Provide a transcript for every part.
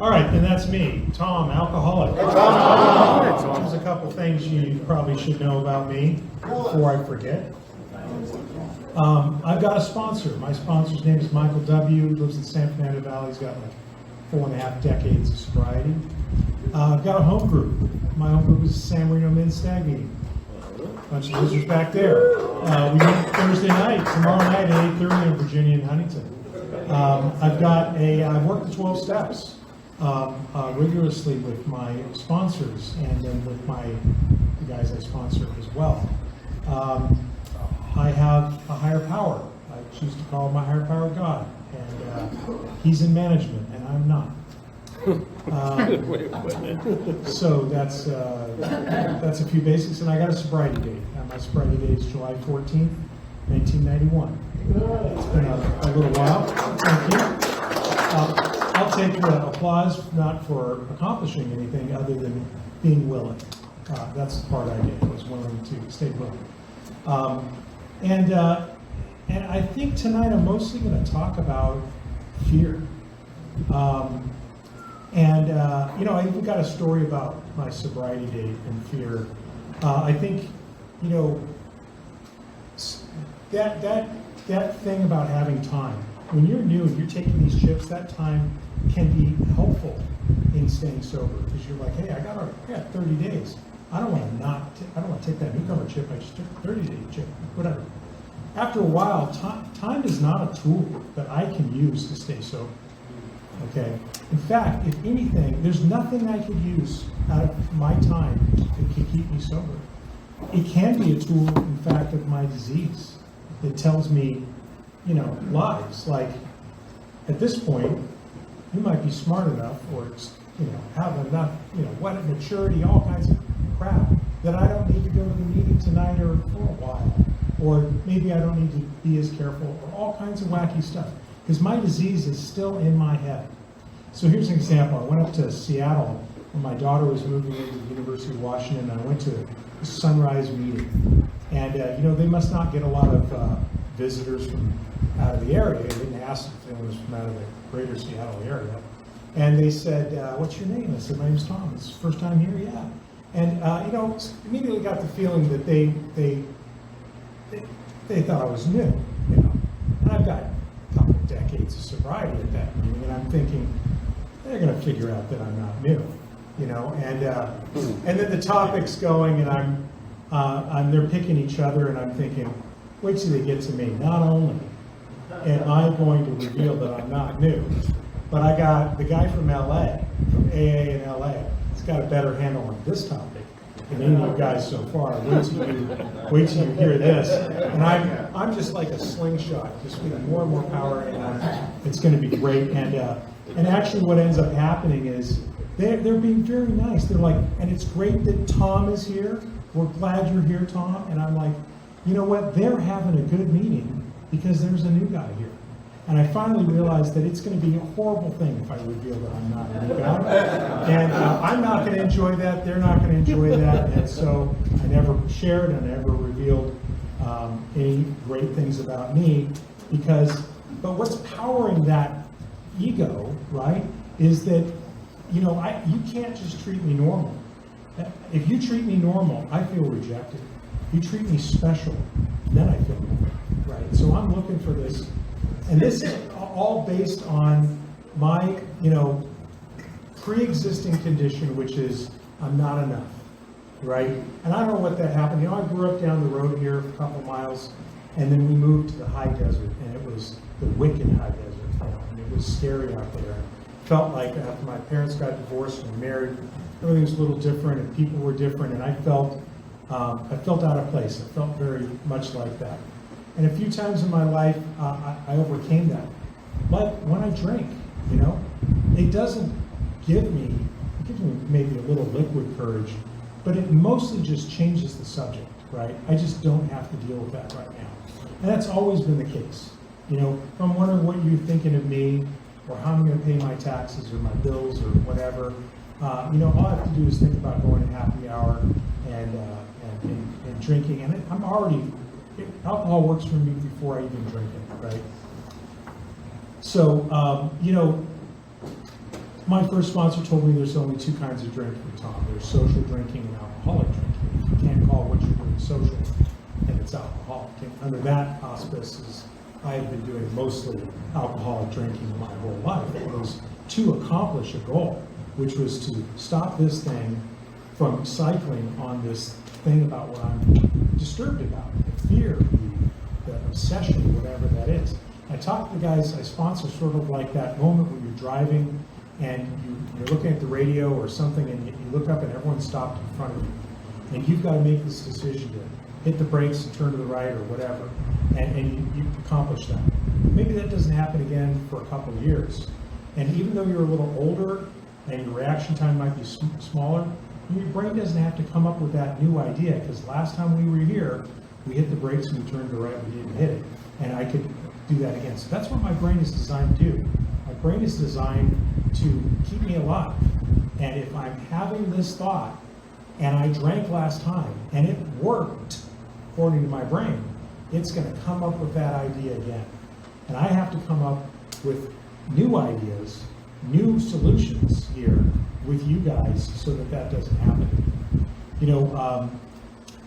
All right, then that's me, Tom, alcoholic. Hey, Tom. There's a couple things you probably should know about me before I forget. I've got a sponsor. My sponsor's name is Michael W. Lives in San Fernando Valley. He's got like 4.5 decades of sobriety. I've got a home group. My home group is the San Marino Men's Stag meeting. Bunch of losers back there. We meet Thursday night, tomorrow night at 8:30 in Virginia and Huntington. I work the 12 steps rigorously with my sponsors and then with the guys I sponsor as well. I have a higher power. I choose to call my higher power God, and he's in management, and I'm not. So that's a few basics, and I got a sobriety date. My sobriety date is July 14th, 1991. It's been a little while. Thank you. I'll take the applause not for accomplishing anything other than being willing. That's the part I did. I was willing to stay willing. And I think tonight I'm mostly going to talk about fear. I even got a story about my sobriety date and fear. I think, that thing about having time. When you're new and you're taking these chips, that time can be helpful in staying sober because you're like, hey, I got 30 days. I don't want to take that newcomer chip. I just took a 30-day chip, whatever. After a while, time is not a tool that I can use to stay sober. Okay. In fact, if anything, there's nothing I could use out of my time that can keep me sober. It can be a tool, in fact, of my disease. It tells me, lies. Like, at this point, you might be smart enough or, have enough, what maturity, all kinds of crap that I don't need to go to the meeting tonight or for a while. Or maybe I don't need to be as careful or all kinds of wacky stuff. Because my disease is still in my head. So here's an example. I went up to Seattle when my daughter was moving into the University of Washington, and I went to a sunrise meeting. And, they must not get a lot of visitors from out of the area. I didn't ask if anyone was from out of the greater Seattle area. And they said, what's your name? I said, my name's Tom. It's the first time here? Yeah. And, immediately got the feeling that they thought I was new, And I've got a couple of decades of sobriety at that meeting, and I'm thinking, they're going to figure out that I'm not new, and then the topic's going, and they're picking each other, and I'm thinking, wait till they get to me. Not only am I going to reveal that I'm not new, but I got the guy from LA, from AA in LA, he's got a better handle on this topic than any of you guys so far. Wait till you hear this. And I'm just like a slingshot, just getting more and more power, and it's going to be great. And actually what ends up happening is they're being very nice. They're like, and it's great that Tom is here. We're glad you're here, Tom. And I'm like, you know what? They're having a good meeting because there's a new guy here. And I finally realized that it's going to be a horrible thing if I reveal that I'm not a new guy. And I'm not going to enjoy that. They're not going to enjoy that. And so I never shared and I never revealed any great things about me but what's powering that ego, right, is that, you can't just treat me normal. If you treat me normal, I feel rejected. If you treat me special, then I feel normal, right? So I'm looking for this. And this is all based on my, pre-existing condition, which is I'm not enough, right? And I don't know what that happened. I grew up down the road here a couple miles, and then we moved to the high desert, and it was the wicked high desert. And it was scary out there. It felt like after my parents got divorced and married, everything was a little different, and people were different, and I felt out of place. I felt very much like that. And a few times in my life, I overcame that. But when I drink, it doesn't give me, it gives me maybe a little liquid courage, but it mostly just changes the subject, right? I just don't have to deal with that right now. And that's always been the case. If I'm wondering what you're thinking of me, or how I'm going to pay my taxes or my bills or whatever, all I have to do is think about going to happy hour and drinking. And I'm already, alcohol works for me before I even drink it, right? So, my first sponsor told me there's only two kinds of drinking, Tom. There's social drinking and alcoholic drinking. You can't call what you're doing social, and it's alcoholic. And under that auspices, I have been doing mostly alcoholic drinking my whole life. It was to accomplish a goal, which was to stop this thing from cycling on this thing about what I'm disturbed about, the fear, the obsession, whatever that is. I talk to the guys I sponsor sort of like that moment when you're driving and you're looking at the radio or something and you look up and everyone's stopped in front of you. And you've got to make this decision to hit the brakes and turn to the right or whatever. And you accomplish that. Maybe that doesn't happen again for a couple of years. And even though you're a little older and your reaction time might be smaller, your brain doesn't have to come up with that new idea, because last time we were here, we hit the brakes and we turned to the right, we didn't hit it. And I could do that again. So that's what my brain is designed to do. My brain is designed to keep me alive. And if I'm having this thought, and I drank last time, and it worked, according to my brain, it's going to come up with that idea again. And I have to come up with new ideas, new solutions here with you guys so that that doesn't happen. You know,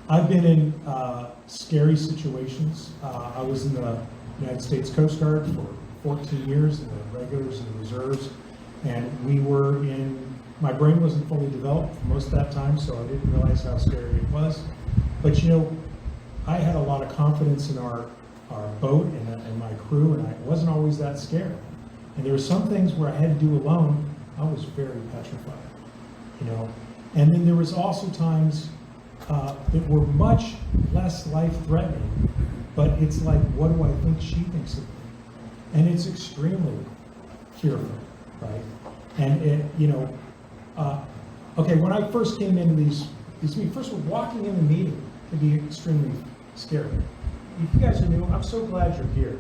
I've been in scary situations. I was in the United States Coast Guard for 14 years in the regulars and the reserves, and we were in, my brain wasn't fully developed for most of that time, so I didn't realize how scary it was. But you know, I had a lot of confidence in our boat and my crew, and I wasn't always that scared. And there were some things where I had to do alone, I was very petrified, you know. And then there was also times that were much less life-threatening, but it's like, what do I think she thinks of me? And it's extremely fearful, right? And it, you know, okay, when I first came into these meetings, first of all, walking in the meeting could be extremely scary. If you guys are new, I'm so glad you're here.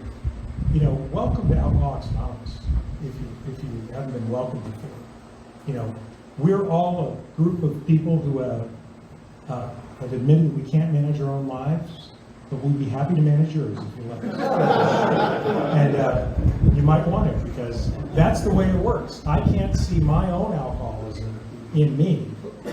You know, welcome to Alcoholics Anonymous, if you haven't been welcomed before. You know, we're all a group of people who have admitted that we can't manage our own lives, but we'd be happy to manage yours if you let us. And you might want it, because that's the way it works. I can't see my own alcoholism in me,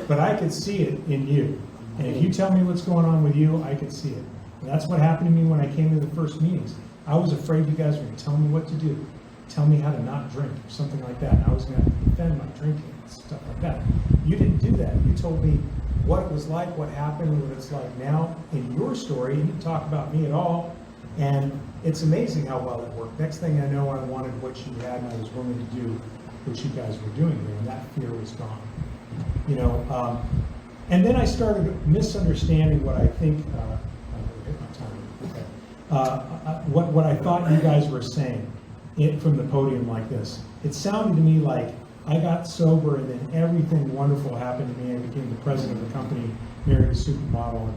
but I can see it in you. And if you tell me what's going on with you, I can see it. And that's what happened to me when I came to the first meetings. I was afraid you guys were going to tell me what to do, tell me how to not drink, or something like that. And I was going to defend my drinking and stuff like that. You didn't do that. You told me what it was like, what happened, what it's like now in your story. You didn't talk about me at all. And it's amazing how well it worked. Next thing I know, I wanted what you had, and I was willing to do what you guys were doing there, and that fear was gone. You know, and then I started misunderstanding what I think, what I thought you guys were saying from the podium like this. It sounded to me like I got sober and then everything wonderful happened to me. I became the president of the company, married a supermodel,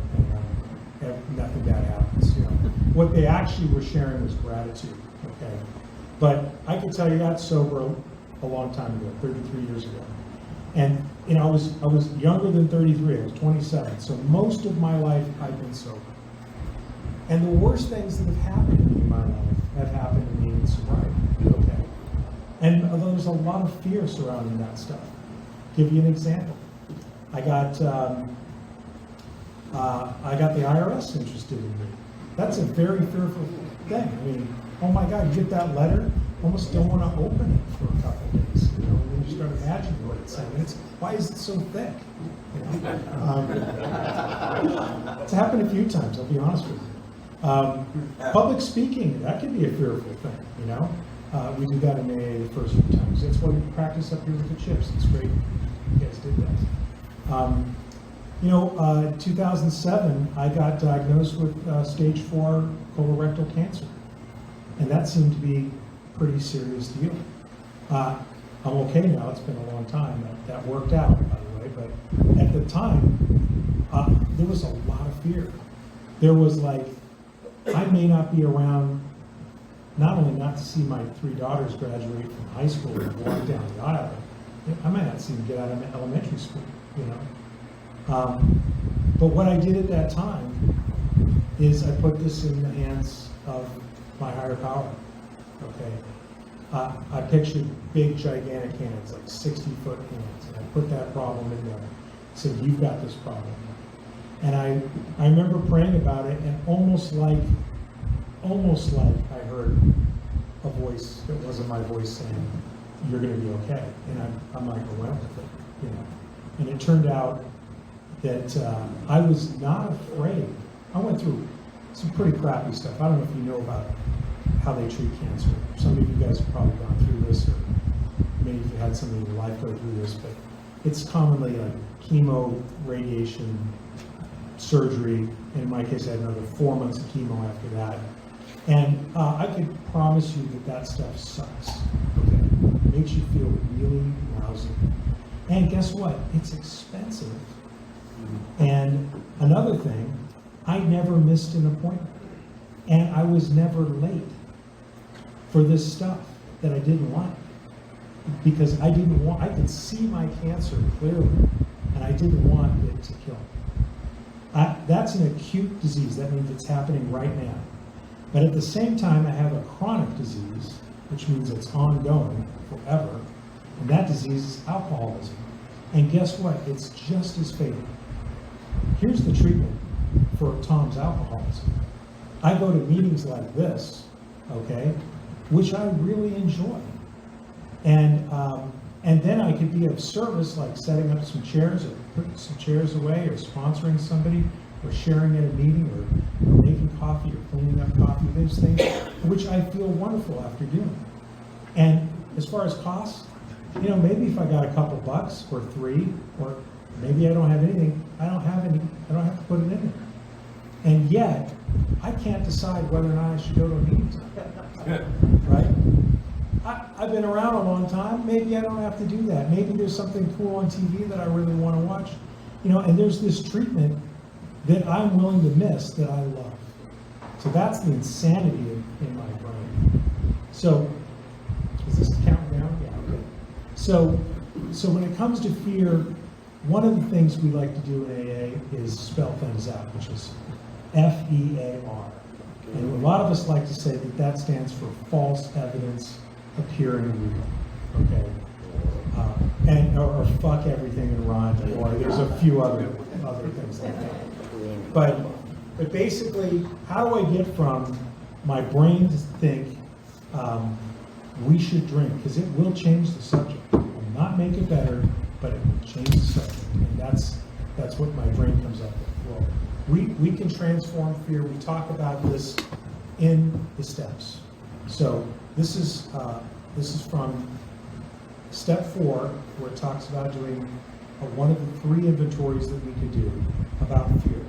and nothing bad happens. You know, what they actually were sharing was gratitude. Okay, but I could tell you I got sober a long time ago, 33 years ago, and you know I was younger than 33. I was 27. So most of my life I've been sober. And the worst things that have happened to me in my life have happened to me in sobriety. Okay. And there's a lot of fear surrounding that stuff. Give you an example. I got the IRS interested in me. That's a very fearful thing. I mean, oh my God, you get that letter, almost don't want to open it for a couple of days. You know, and then you start imagining what it's saying. Why is it so thick? You know? It's happened a few times, I'll be honest with you. Public speaking, that can be a fearful thing, you know. We did that in AA the first few times. That's why we practice up here with the chips. It's great you guys did that. You know, 2007, I got diagnosed with stage 4 colorectal cancer. And that seemed to be a pretty serious deal. I'm okay now, it's been a long time. That worked out, by the way, but at the time, there was a lot of fear. There was like, I may not be around, not only not to see my 3 daughters graduate from high school and walk down the aisle, I might not see them get out of elementary school, you know. But what I did at that time is I put this in the hands of my higher power, okay? I pictured big, gigantic hands, like 60-foot hands, and I put that problem in there. Said, you've got this problem. And I remember praying about it, and almost like I heard a voice that wasn't my voice saying, you're going to be okay. And I'm like, I went with it, you know. And it turned out that I was not afraid. I went through some pretty crappy stuff. I don't know if you know about how they treat cancer. Some of you guys have probably gone through this, or maybe you've had somebody in your life go through this, but it's commonly like chemo, radiation, surgery. And in my case, I had another 4 months of chemo after that. And I could promise you that stuff sucks. Okay? It makes you feel really lousy. And guess what? It's expensive. And another thing, I never missed an appointment. And I was never late for this stuff that I didn't like. Because I could see my cancer clearly, and I didn't want it to kill me. That's an acute disease. That means it's happening right now. But at the same time, I have a chronic disease, which means it's ongoing forever. And that disease is alcoholism. And guess what? It's just as fatal. Here's the treatment for Tom's alcoholism. I go to meetings like this, okay, which I really enjoy. And then I could be of service, like setting up some chairs or putting some chairs away or sponsoring somebody or sharing at a meeting or making coffee or cleaning up coffee, those things, which I feel wonderful after doing. And as far as costs, you know, maybe if I got a couple bucks or $3, or maybe I don't have anything, I don't have to put it in there. And yet, I can't decide whether or not I should go to a meeting tonight. Right? I've been around a long time. Maybe I don't have to do that. Maybe there's something cool on TV that I really want to watch. You know, and there's this treatment that I'm willing to miss that I love. So that's the insanity in my brain. So, is this counting down? Yeah, okay. So when it comes to fear, one of the things we like to do in AA is spell things out, which is FEAR. And a lot of us like to say that stands for false evidence appearing real. Okay? Or fuck everything and run, or there's a few other things like that. But basically, how do I get from my brain to think we should drink? Because it will change the subject. It will not make it better, but it will change the subject. And that's what my brain comes up with. Well, we can transform fear. We talk about this in the steps. So this is from step 4, where it talks about doing one of the 3 inventories that we could do about fear.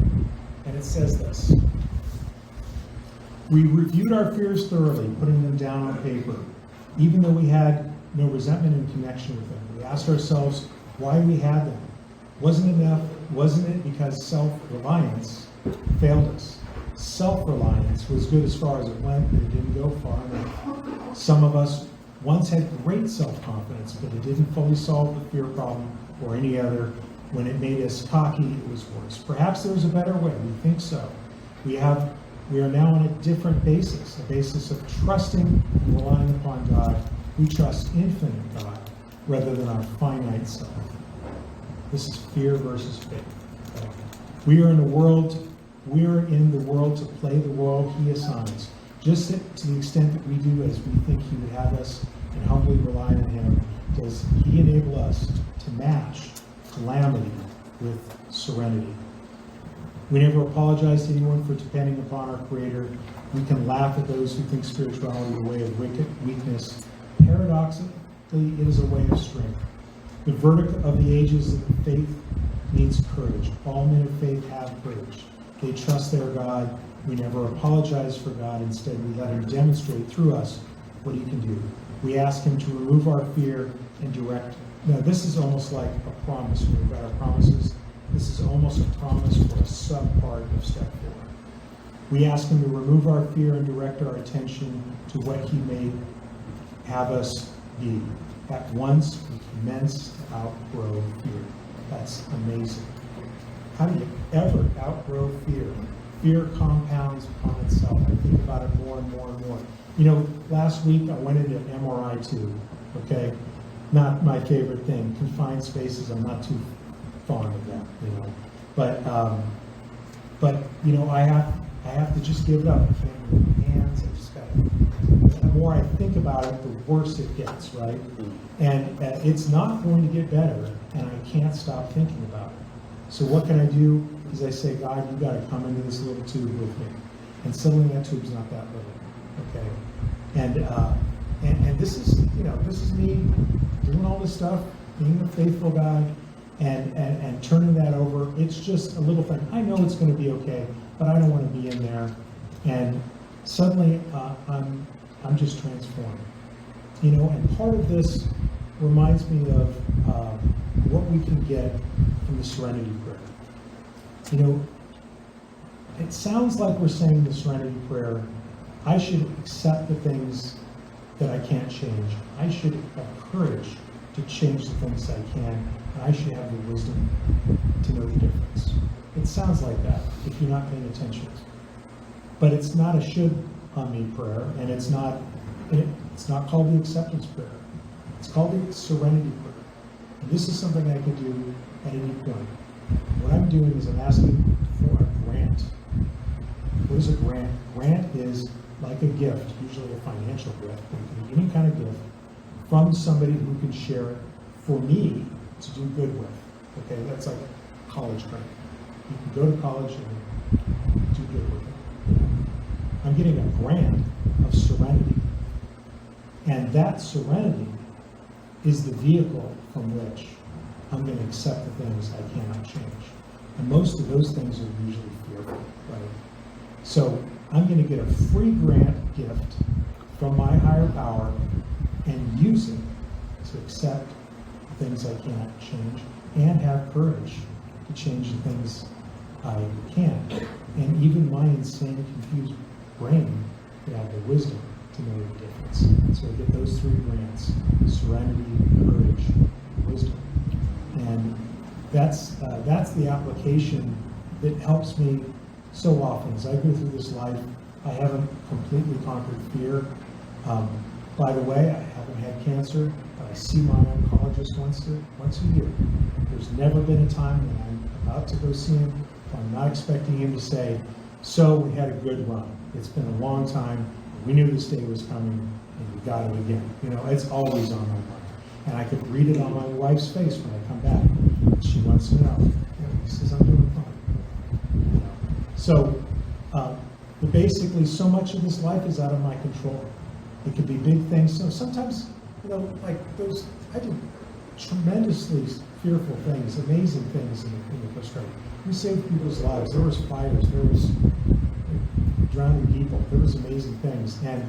And it says this: we reviewed our fears thoroughly, putting them down on paper, even though we had no resentment in connection with them. We asked ourselves why we had them. Wasn't it because self-reliance failed us? Self-reliance was good as far as it went, but it didn't go far enough. Some of us once had great self-confidence, but it didn't fully solve the fear problem or any other. When it made us cocky, it was worse. Perhaps there was a better way. We think so. We are now on a different basis, a basis of trusting and relying upon God. We trust infinite God rather than our finite self. This is fear versus faith. Okay? We are in the world to play the role He assigns. Just to the extent that we do as we think He would have us and humbly rely on Him, does He enable us to match calamity with serenity. We never apologize to anyone for depending upon our Creator. We can laugh at those who think spirituality is a way of weakness. Paradoxically, it is a way of strength. The verdict of the ages is that faith needs courage. All men of faith have courage. They trust their God. We never apologize for God. Instead, we let Him demonstrate through us what He can do. We ask Him to remove our fear and direct. Now, this is almost like a promise. When we've got our promises, this is almost a promise for a sub-part of step 4. We ask Him to remove our fear and direct our attention to what He may have us be. At once, we commence to outgrow fear. That's amazing. How do you ever outgrow fear? Fear compounds upon itself. I think about it more and more and more. Last week I went into MRI tube, okay? Not my favorite thing. Confined spaces, I'm not too fond of that, But I have to just give it up. I can't move my hands. I just got. The more I think about it, the worse it gets, right? And it's not going to get better, and I can't stop thinking about it. So what can I do? Is I say, God, you got to come into this little tube with me, and suddenly that tube's not that little, okay? And this is this is me doing all this stuff, being a faithful guy, and turning that over. It's just a little thing. I know it's going to be okay, but I don't want to be in there. And suddenly I'm just transformed. And part of this reminds me of what we can get from the Serenity Prayer. It sounds like we're saying the Serenity Prayer, I should accept the things that I can't change. I should have courage to change the things I can, and I should have the wisdom to know the difference. It sounds like that if you're not paying attention. But it's not a should on me prayer, and it's not called the acceptance prayer. It's called the serenity prayer. And this is something I can do at any point. What I'm doing is I'm asking for a grant. What is a grant? Grant is like a gift, usually a financial gift, but it can be any kind of gift, from somebody who can share it for me to do good with. Okay, that's like a college grant. You can go to college and do good with it. I'm getting a grant of serenity. And that serenity is the vehicle from which I'm going to accept the things I cannot change. And most of those things are usually fearful, right? So I'm going to get a free grant gift from my higher power and use it to accept the things I cannot change and have courage to change the things I can. And even my insane, confused brain can have the wisdom to know the difference. So I get those three grants: serenity, courage, wisdom. And that's the application that helps me so often. As I go through this life, I haven't completely conquered fear. By the way, I haven't had cancer, but I see my oncologist once a year. There's never been a time when I'm about to go see him, I'm not expecting him to say, so we had a good run. It's been a long time. We knew this day was coming, and we got it again. It's always on my mind. And I could read it on my wife's face when I come back. She wants to know. He says, I'm doing fine. So, but basically, so much of this life is out of my control. It could be big things. So sometimes, like those, I did tremendously fearful things, amazing things in the Costa Rica. We saved people's lives. There was fires. There was drowning people. There was amazing things. And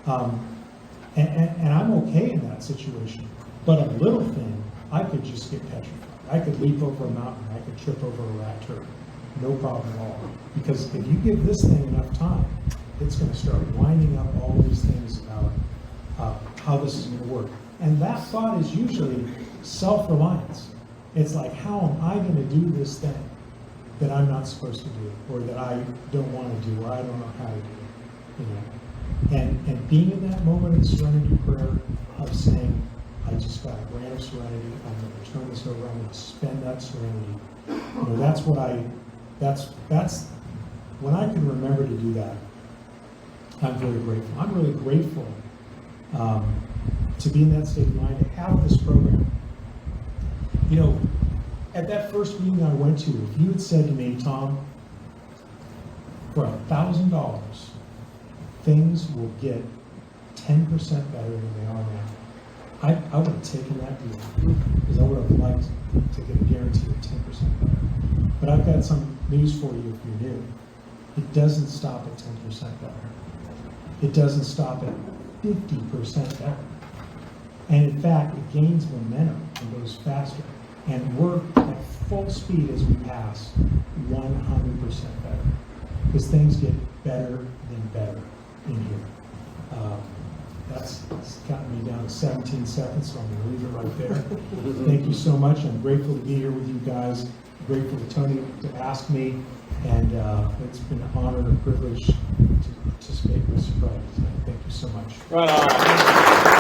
I'm okay in that situation. But a little thing, I could just get petrified. I could leap over a mountain. I could trip over a rat turd. No problem at all. Because if you give this thing enough time, it's going to start lining up all these things about how this is going to work. And that thought is usually self-reliance. It's like, how am I going to do this thing that I'm not supposed to do, or that I don't want to do, or I don't know how to do? And being in that moment of serenity prayer of saying, I just got a grant of serenity, I'm going to turn this over, I'm going to spend that serenity. That's when I can remember to do that, I'm very grateful. I'm really grateful to be in that state of mind, to have this program. At that first meeting I went to, if you had said to me, Tom, for $1,000, things will get 10% better than they are now, I would have taken that deal, because I would have liked to get a guarantee of 10% better. But I've got some news for you if you're new. It doesn't stop at 10% better. It doesn't stop at 50% better. And in fact, it gains momentum and goes faster. And we're at full speed as we pass 100% better. Because things get better than better in here. That's gotten me down to 17 seconds, so I'm going to leave it right there. Thank you so much. I'm grateful to be here with you guys. I'm grateful to Tony to ask me. And it's been an honor and a privilege to participate with sobriety tonight. Thank you so much. Right on.